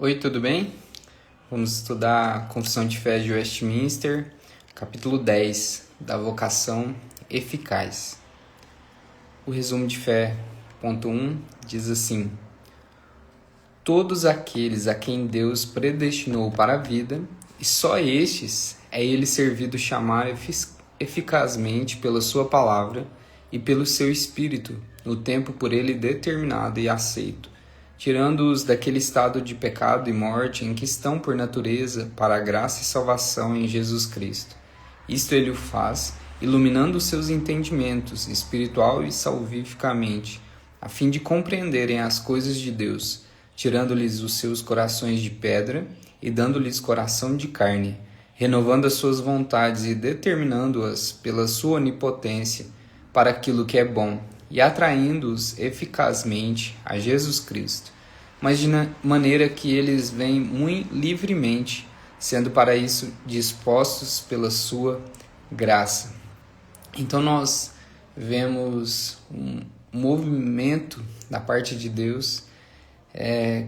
Oi, tudo bem? Vamos estudar a Confissão de Fé de Westminster, capítulo 10, da vocação eficaz. O resumo de fé, ponto 1, diz assim: todos aqueles a quem Deus predestinou para a vida, e só estes é ele servido chamar eficazmente pela sua palavra e pelo seu Espírito, no tempo por ele determinado e aceito, tirando-os daquele estado de pecado e morte em que estão por natureza para a graça e salvação em Jesus Cristo. Isto ele o faz, iluminando os seus entendimentos, espiritual e salvificamente, a fim de compreenderem as coisas de Deus, tirando-lhes os seus corações de pedra e dando-lhes coração de carne, renovando as suas vontades e determinando-as pela sua onipotência para aquilo que é bom, e atraindo-os eficazmente a Jesus Cristo, mas de maneira que eles vêm muito livremente, sendo para isso dispostos pela sua graça. Então nós vemos um movimento da parte de Deus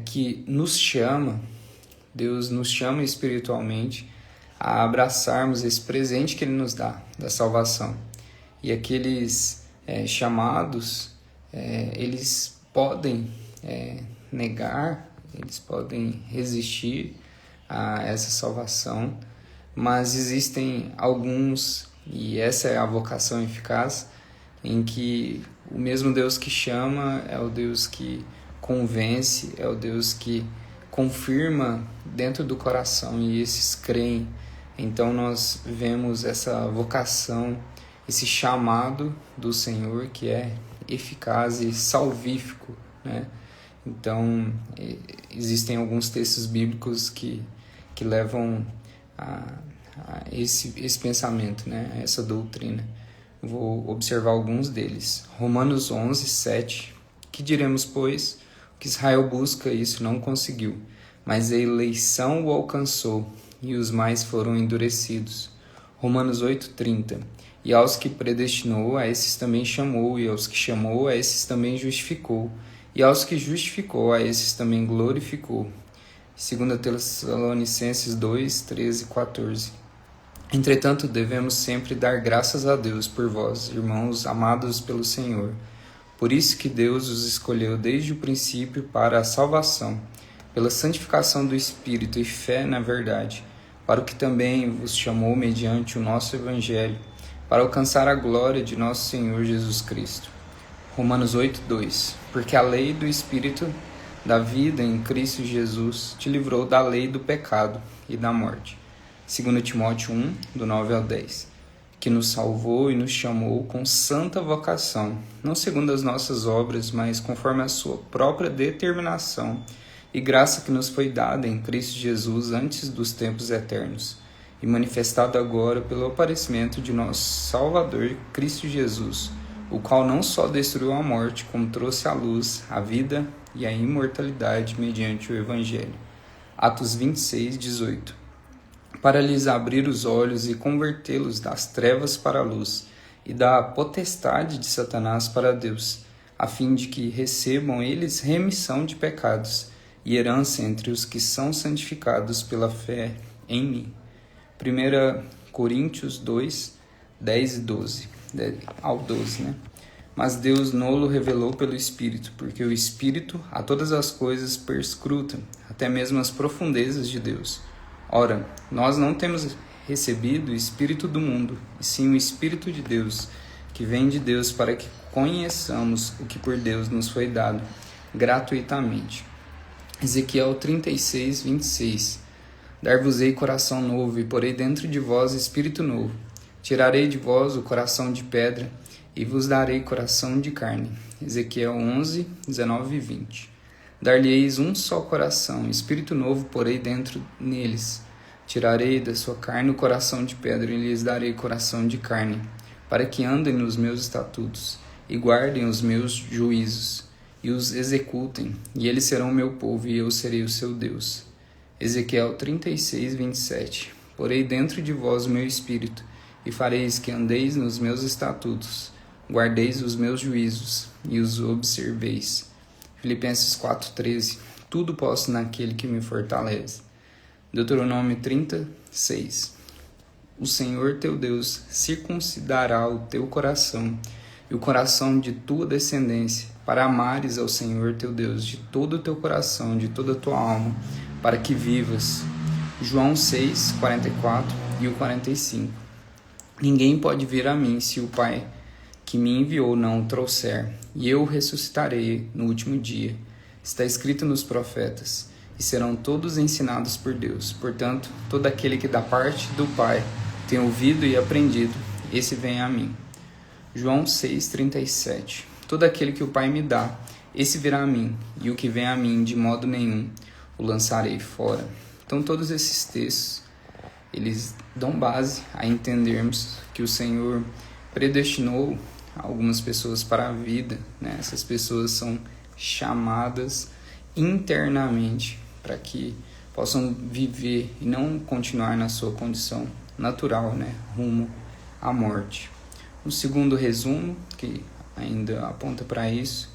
que nos chama, Deus nos chama espiritualmente a abraçarmos esse presente que Ele nos dá, da salvação. E aqueles chamados, eles podem negar, eles podem resistir a essa salvação, mas existem alguns, e essa é a vocação eficaz, em que o mesmo Deus que chama é o Deus que convence, é o Deus que confirma dentro do coração, e esses creem. Então nós vemos essa vocação, esse chamado do Senhor que é eficaz e salvífico, né? Então existem alguns textos bíblicos que levam a esse pensamento, né? A essa doutrina. Vou observar alguns deles. Romanos 11, 7. Que diremos, pois? O que Israel busca, isso não conseguiu, mas a eleição o alcançou, e os mais foram endurecidos. Romanos 8, 30. E aos que predestinou, a esses também chamou, e aos que chamou, a esses também justificou, e aos que justificou, a esses também glorificou. 2 Tessalonicenses 2, 13 e 14. Entretanto, devemos sempre dar graças a Deus por vós, irmãos amados pelo Senhor. Por isso que Deus os escolheu desde o princípio para a salvação, pela santificação do Espírito e fé na verdade, para o que também vos chamou mediante o nosso Evangelho, para alcançar a glória de nosso Senhor Jesus Cristo. Romanos 8, 2. Porque a lei do Espírito da vida em Cristo Jesus te livrou da lei do pecado e da morte. 2 Timóteo 1, do 9 ao 10. Que nos salvou e nos chamou com santa vocação, não segundo as nossas obras, mas conforme a sua própria determinação e graça que nos foi dada em Cristo Jesus antes dos tempos eternos, e manifestado agora pelo aparecimento de nosso Salvador Cristo Jesus, o qual não só destruiu a morte, como trouxe à luz a vida e a imortalidade mediante o Evangelho. Atos 26, 18. Para lhes abrir os olhos e convertê-los das trevas para a luz, e da potestade de Satanás para Deus, a fim de que recebam eles remissão de pecados e herança entre os que são santificados pela fé em mim. 1 Coríntios 2, 10 e 12, ao 12, né? Mas Deus nolo revelou pelo Espírito, porque o Espírito a todas as coisas perscruta, até mesmo as profundezas de Deus. Ora, nós não temos recebido o Espírito do mundo, e sim o Espírito de Deus, que vem de Deus para que conheçamos o que por Deus nos foi dado, gratuitamente. Ezequiel 36, 26. Dar-vos-ei coração novo, e porei dentro de vós espírito novo. Tirarei de vós o coração de pedra, e vos darei coração de carne. Ezequiel 11, 19 e 20. Dar-lhe-eis um só coração, espírito novo porei dentro neles. Tirarei da sua carne o coração de pedra, e lhes darei coração de carne, para que andem nos meus estatutos, e guardem os meus juízos, e os executem, e eles serão meu povo, e eu serei o seu Deus. Ezequiel 36, 27. Porei dentro de vós o meu espírito, e fareis que andeis nos meus estatutos, guardeis os meus juízos, e os observeis. Filipenses 4, 13. tudo posso naquele que me fortalece. Deuteronômio 36. O Senhor teu Deus circuncidará o teu coração e o coração de tua descendência, para amares ao Senhor teu Deus de todo o teu coração, de toda a tua alma, para que vivas. João 6, 44 e o 45. Ninguém pode vir a mim se o Pai que me enviou não o trouxer, e eu o ressuscitarei no último dia. Está escrito nos profetas, e serão todos ensinados por Deus. Portanto, todo aquele que da parte do Pai tem ouvido e aprendido, esse vem a mim. João 6,37. Todo aquele que o Pai me dá, esse virá a mim, e o que vem a mim, de modo nenhum, o lançarei fora. Então, todos esses textos, eles dão base a entendermos que o Senhor predestinou algumas pessoas para a vida, né? Essas pessoas são chamadas internamente para que possam viver e não continuar na sua condição natural, né? Rumo à morte. O segundo resumo, que ainda aponta para isso,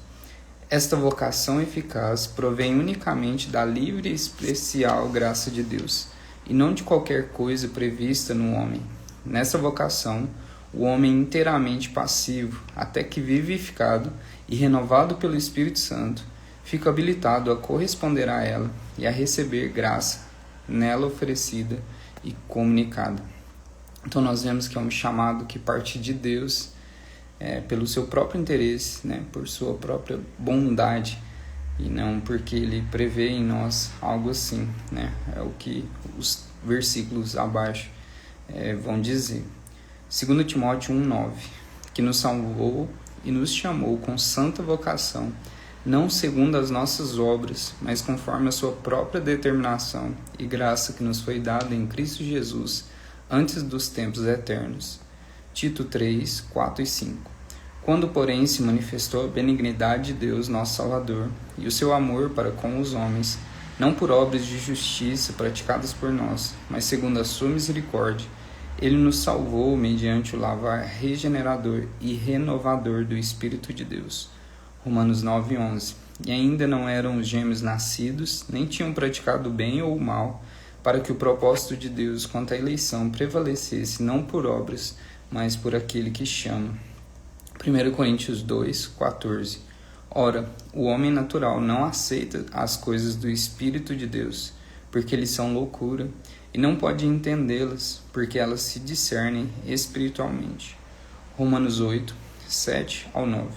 esta vocação eficaz provém unicamente da livre e especial graça de Deus, e não de qualquer coisa prevista no homem. Nessa vocação, o homem inteiramente passivo, até que vivificado e renovado pelo Espírito Santo, fica habilitado a corresponder a ela e a receber graça nela oferecida e comunicada. Então nós vemos que é um chamado que parte de Deus, pelo seu próprio interesse, né, por sua própria bondade, e não porque Ele prevê em nós algo assim, né? É o que os versículos abaixo vão dizer. 2 Timóteo 1,9, que nos salvou e nos chamou com santa vocação, não segundo as nossas obras, mas conforme a sua própria determinação e graça que nos foi dada em Cristo Jesus, antes dos tempos eternos. Tito 3, 4 e 5. Quando, porém, se manifestou a benignidade de Deus, nosso Salvador, e o seu amor para com os homens, não por obras de justiça praticadas por nós, mas segundo a sua misericórdia, Ele nos salvou mediante o lavar regenerador e renovador do Espírito de Deus. Romanos 9, 11. E ainda não eram os gêmeos nascidos, nem tinham praticado o bem ou o mal, para que o propósito de Deus quanto à eleição prevalecesse não por obras, mas por aquele que chama. 1 Coríntios 2, 14. Ora, o homem natural não aceita as coisas do Espírito de Deus, porque eles são loucura, e não pode entendê-las, porque elas se discernem espiritualmente. Romanos 8, 7 ao 9.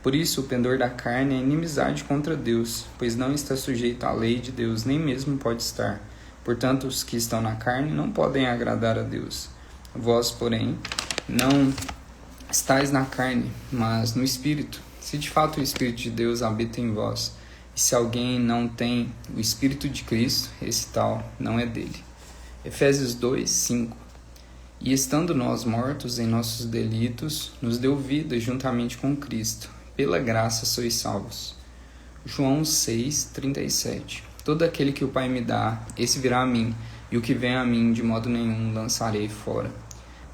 Por isso, o pendor da carne é inimizade contra Deus, pois não está sujeito à lei de Deus, nem mesmo pode estar. Portanto, os que estão na carne não podem agradar a Deus. Vós, porém, não estais na carne, mas no Espírito, se de fato o Espírito de Deus habita em vós. E se alguém não tem o Espírito de Cristo, esse tal não é dele. Efésios 2, 5. E estando nós mortos em nossos delitos, nos deu vida juntamente com Cristo. Pela graça sois salvos. João 6, 37. Todo aquele que o Pai me dá, esse virá a mim, e o que vem a mim, de modo nenhum lançarei fora.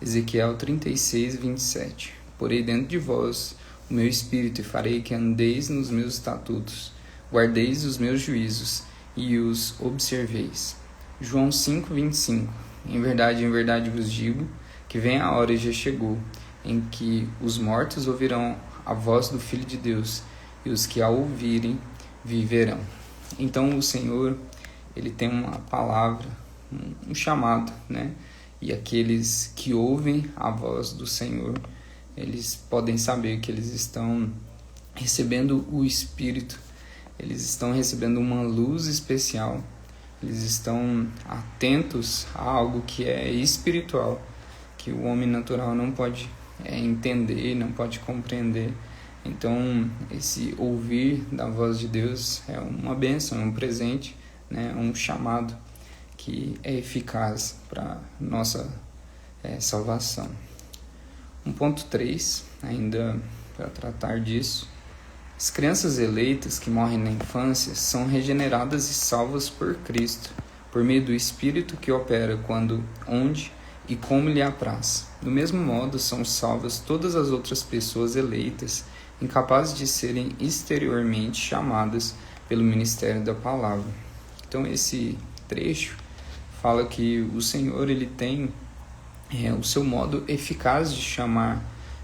Ezequiel 36, 27. Porei dentro de vós o meu espírito e farei que andeis nos meus estatutos, guardeis os meus juízos e os observeis. João 5, 25. Em verdade vos digo que vem a hora e já chegou, em que os mortos ouvirão a voz do Filho de Deus, e os que a ouvirem viverão. Então o Senhor, Ele tem uma palavra, um chamado, né? E aqueles que ouvem a voz do Senhor, eles podem saber que eles estão recebendo o Espírito, eles estão recebendo uma luz especial, eles estão atentos a algo que é espiritual, que o homem natural não pode entender, não pode compreender. Então, esse ouvir da voz de Deus é uma bênção, é um presente, né? Um chamado que é eficaz para nossa salvação. 1.3, ainda para tratar disso. As crianças eleitas que morrem na infância são regeneradas e salvas por Cristo, por meio do Espírito que opera quando, onde e como lhe apraz. Do mesmo modo, são salvas todas as outras pessoas eleitas, incapazes de serem exteriormente chamadas pelo ministério da palavra. Então esse trecho fala que o Senhor ele tem o seu modo eficaz de chamar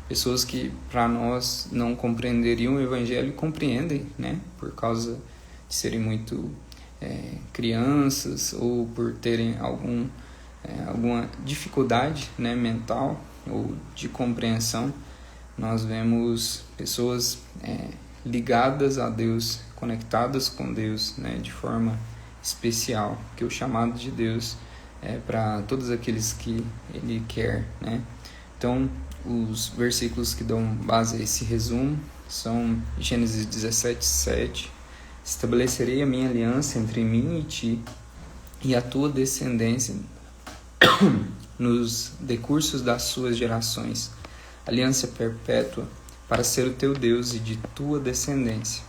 pessoas que para nós não compreenderiam o Evangelho e compreendem, né? Por causa de serem muito crianças ou por terem alguma dificuldade, né, mental ou de compreensão. Nós vemos pessoas ligadas a Deus, conectadas com Deus, né, de forma especial, que o chamado de Deus é para todos aqueles que Ele quer, né? Então, os versículos que dão base a esse resumo são Gênesis 17:7. Estabelecerei a minha aliança entre mim e ti e a tua descendência nos decursos das suas gerações, aliança perpétua para ser o teu Deus e de tua descendência.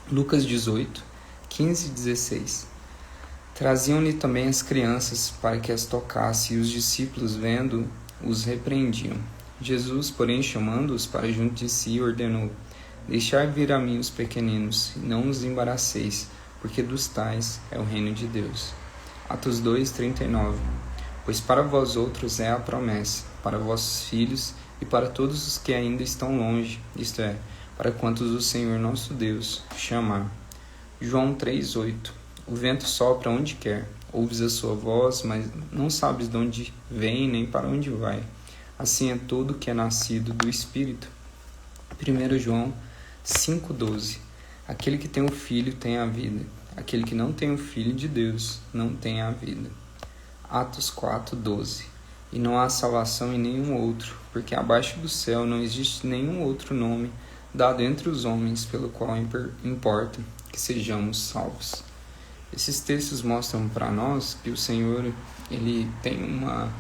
Lucas 18:15-16. Traziam-lhe também as crianças para que as tocasse, e os discípulos, vendo, os repreendiam. Jesus, porém, chamando-os para junto de si, ordenou: Deixai vir a mim os pequeninos, e não os embaraceis, porque dos tais é o reino de Deus. Atos 2:39. Pois para vós outros é a promessa, para vossos filhos e para todos os que ainda estão longe, isto é, para quantos o Senhor nosso Deus chamar. João 3:8. O vento sopra onde quer, ouves a sua voz, mas não sabes de onde vem nem para onde vai. Assim é todo que é nascido do Espírito. 1 João 5:12. Aquele que tem o Filho tem a vida. Aquele que não tem o Filho de Deus não tem a vida. Atos 4:12. E não há salvação em nenhum outro, porque abaixo do céu não existe nenhum outro nome dado entre os homens pelo qual importa que sejamos salvos. Esses textos mostram para nós que o Senhor ele tem uma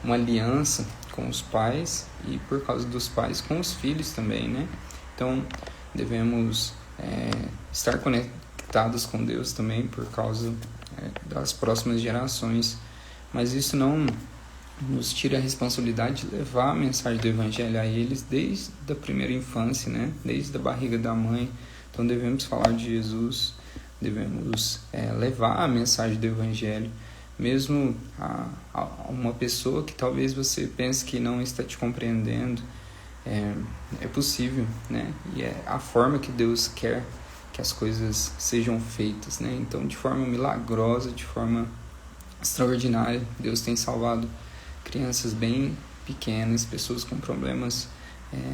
aliança com os pais e por causa dos pais com os filhos também, né? Então devemos estar conectados com Deus também por causa das próximas gerações, mas isso não nos tira a responsabilidade de levar a mensagem do Evangelho a eles desde a primeira infância, né? Desde a barriga da mãe. Então devemos falar de Jesus, devemos levar a mensagem do Evangelho, mesmo a uma pessoa que talvez você pense que não está te compreendendo. É possível, né? E é a forma que Deus quer que as coisas sejam feitas, né? Então, de forma milagrosa, de forma extraordinária, Deus tem salvado crianças bem pequenas, pessoas com problemas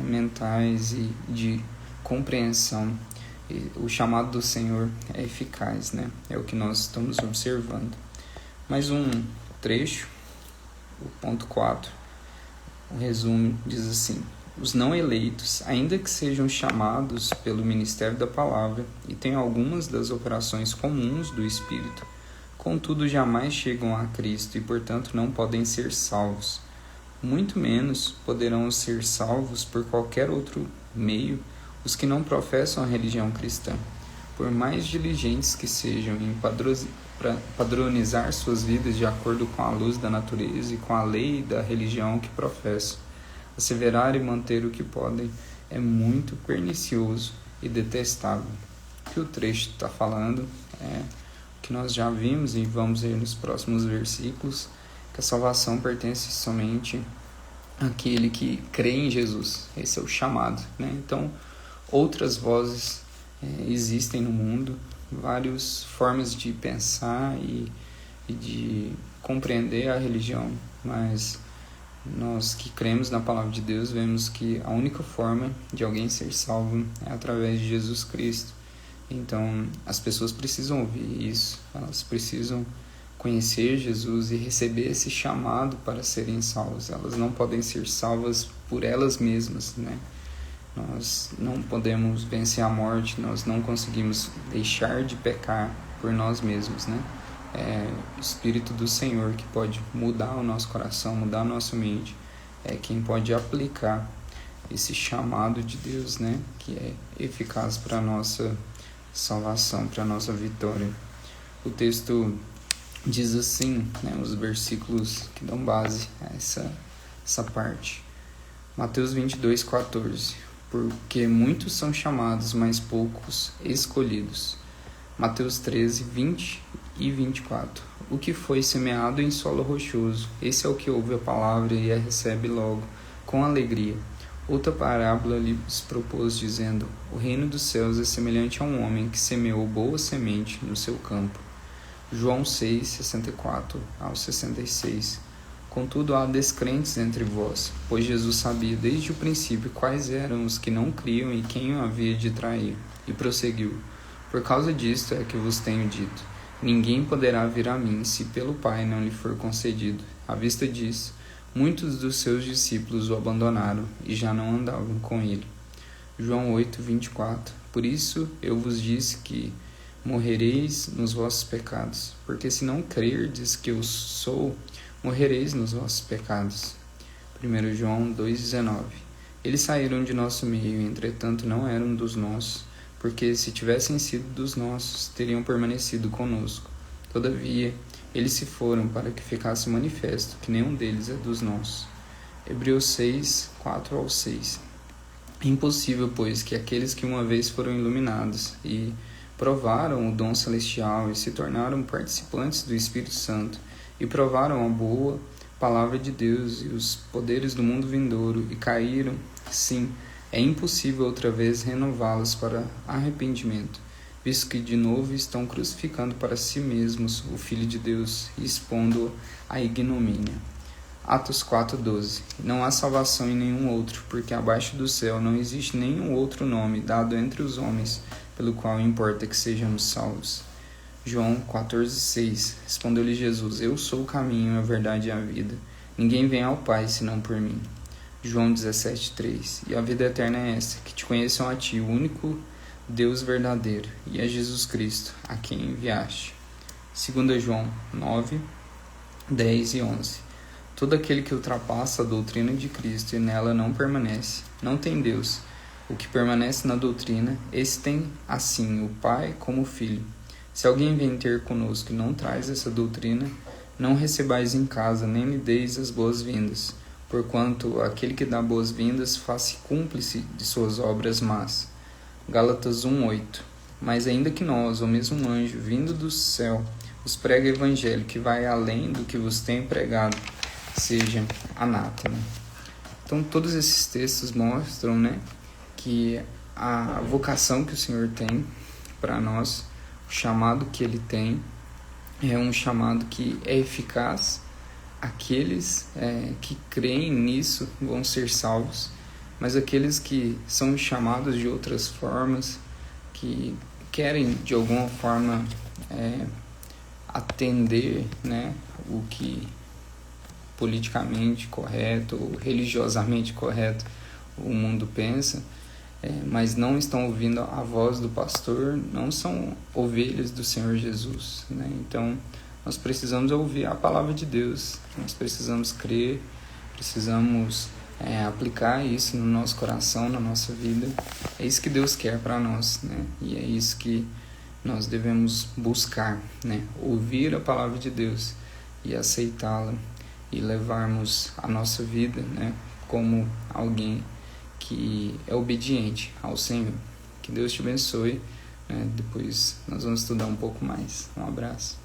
mentais e de compreensão. E o chamado do Senhor é eficaz, né? É o que nós estamos observando. Mais um trecho, o ponto 4, o resumo diz assim: os não eleitos, ainda que sejam chamados pelo ministério da palavra e tenham algumas das operações comuns do Espírito, contudo jamais chegam a Cristo e, portanto, não podem ser salvos. Muito menos poderão ser salvos por qualquer outro meio os que não professam a religião cristã, por mais diligentes que sejam em padronizar suas vidas de acordo com a luz da natureza e com a lei da religião que professam. Asseverar e manter o que podem é muito pernicioso e detestável. O que o trecho está falando é o que nós já vimos e vamos ver nos próximos versículos, que a salvação pertence somente àquele que crê em Jesus. Esse é o chamado, né? Então, outras vozes existem no mundo, várias formas de pensar e de compreender a religião, mas nós que cremos na palavra de Deus vemos que a única forma de alguém ser salvo é através de Jesus Cristo. Então as pessoas precisam ouvir isso, elas precisam conhecer Jesus e receber esse chamado para serem salvas. Elas não podem ser salvas por elas mesmas, né? Nós não podemos vencer a morte, nós não conseguimos deixar de pecar por nós mesmos, né? É o Espírito do Senhor que pode mudar o nosso coração, mudar a nossa mente, é quem pode aplicar esse chamado de Deus, né? Que é eficaz para a nossa salvação, para a nossa vitória. O texto diz assim, né? Os versículos que dão base a essa parte. Mateus 22:14. Porque muitos são chamados, mas poucos escolhidos. Mateus 13, 20 e 24. O que foi semeado em solo rochoso, esse é o que ouve a palavra e a recebe logo, com alegria. Outra parábola lhes propôs, dizendo: O reino dos céus é semelhante a um homem que semeou boa semente no seu campo. João 6, 64 ao 66. Contudo, há descrentes entre vós, pois Jesus sabia desde o princípio quais eram os que não criam e quem o havia de trair. E prosseguiu: Por causa disto é que vos tenho dito: ninguém poderá vir a mim se pelo Pai não lhe for concedido. À vista disso, muitos dos seus discípulos o abandonaram e já não andavam com ele. João 8, 24. Por isso eu vos disse que morrereis nos vossos pecados, porque se não crerdes que eu sou, morrereis nos vossos pecados. 1 João 2,19. Eles saíram de nosso meio, entretanto não eram dos nossos, porque se tivessem sido dos nossos, teriam permanecido conosco. Todavia, eles se foram para que ficasse manifesto que nenhum deles é dos nossos. Hebreus 6, 4 ao 6. É impossível, pois, que aqueles que uma vez foram iluminados e provaram o dom celestial e se tornaram participantes do Espírito Santo e provaram a boa palavra de Deus e os poderes do mundo vindouro e caíram, sim, é impossível outra vez renová-los para arrependimento, visto que de novo estão crucificando para si mesmos o Filho de Deus e expondo-o à ignomínia. Atos 4,12. Não há salvação em nenhum outro, porque abaixo do céu não existe nenhum outro nome dado entre os homens, pelo qual importa que sejamos salvos. João 14,6. Respondeu-lhe Jesus: Eu sou o caminho, a verdade e a vida. Ninguém vem ao Pai senão por mim. João 17,3. E a vida eterna é esta, que te conheçam a ti, o único Deus verdadeiro, e a Jesus Cristo, a quem enviaste. 2 João 9, 10 e 11. Todo aquele que ultrapassa a doutrina de Cristo e nela não permanece, não tem Deus. O que permanece na doutrina, esse tem, assim, o Pai como o Filho. Se alguém vem ter conosco e não traz essa doutrina, não recebais em casa, nem lhe deis as boas-vindas, porquanto aquele que dá boas-vindas faz-se cúmplice de suas obras más. Gálatas 1,8. Mas ainda que nós, ou mesmo um anjo, vindo do céu, vos pregue o evangelho que vai além do que vos tenho pregado, seja anátema. Então todos esses textos mostram, que a vocação que o Senhor tem para nós, o chamado que Ele tem, é um chamado que é eficaz. Aqueles que creem nisso vão ser salvos, mas aqueles que são chamados de outras formas, que querem de alguma forma atender o que politicamente correto ou religiosamente correto o mundo pensa, mas não estão ouvindo a voz do pastor, não são ovelhas do Senhor Jesus, Então nós precisamos ouvir a palavra de Deus, nós precisamos crer, precisamos aplicar isso no nosso coração, na nossa vida. É isso que Deus quer para nós, E é isso que nós devemos buscar, Ouvir a palavra de Deus e aceitá-la e levarmos a nossa vida, como alguém que é obediente ao Senhor. Que Deus te abençoe. Depois nós vamos estudar um pouco mais. Um abraço.